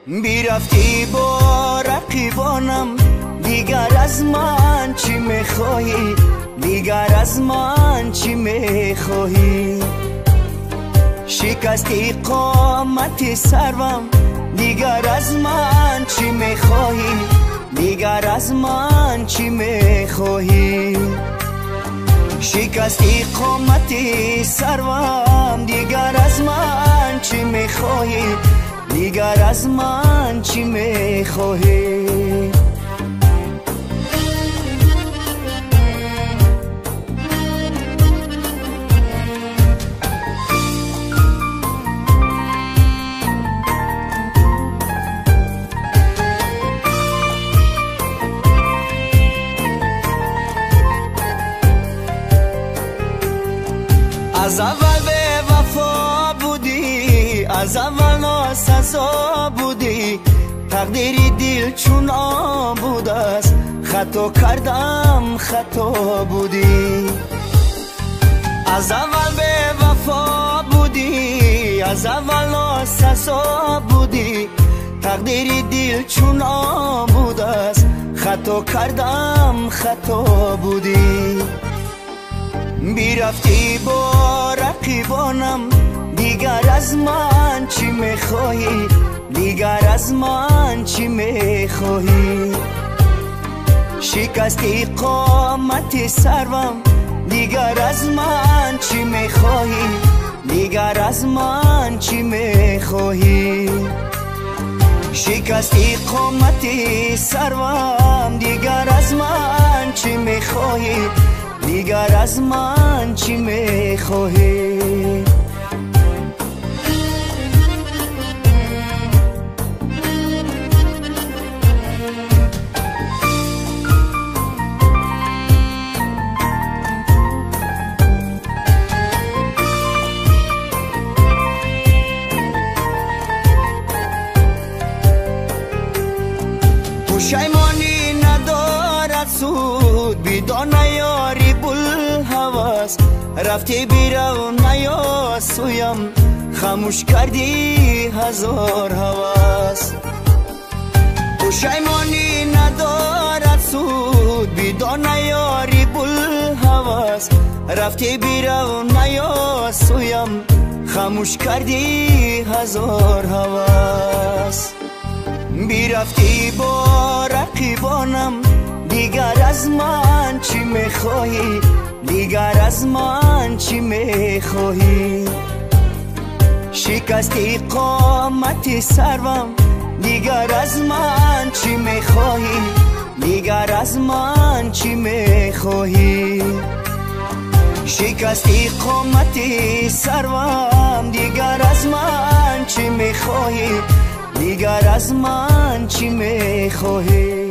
بیرفتی با رقیبانم، دیگر از من چی میخواهی؟ دیگر از من چی میخواهی؟ شکستی قامت سروم، دیگر از من چی میخواهی؟ دیگر از من چی میخواهی؟ شکستی قامت سروم، دیگر از من چی میخواهی؟ دیگر از من چی میخواهی؟ از اول به وفا بودی، از اول ناسزا بودی، تقدیری دل چون آن بود است، خطا کردم خطا بودی. از اول به وفا بودی، از اول ناسزا بودی، تقدیری دل چون آن بود است، خطا کردم خطا بودی. بیرفتی با رقیبانم، دیگر از من چی میخواهی؟ دیگر از من چی میخواهی؟ شکستی قامت سروم، دیگر از من چی میخواهی؟ دیگر از من چی میخواهی؟ شکستی قامت سروم، دیگر از من چی میخواهی؟ دیگر از من چی میخواهی؟ پشیمانی ندارد سود، بدان یاری بوالهوس، رفتی بیرون نیاسویم، خاموش کردی هزار هوس. پشیمانی ندارد سود، بدان یاری بوالهوس، رفتی بیرون نیاسویم، خاموش کردی هزار هوس. بیرفتی با رقیبانم، دیگر از من چی میخواهی؟ دیگر از من چی میخواهی؟ شکستی قامت سروم، دیگر از من چی میخواهی؟ دیگر از من چی میخواهی؟ شکستی قامت سروم، دیگر از من چی میخواهی؟ دیگر از من چی میخواهی؟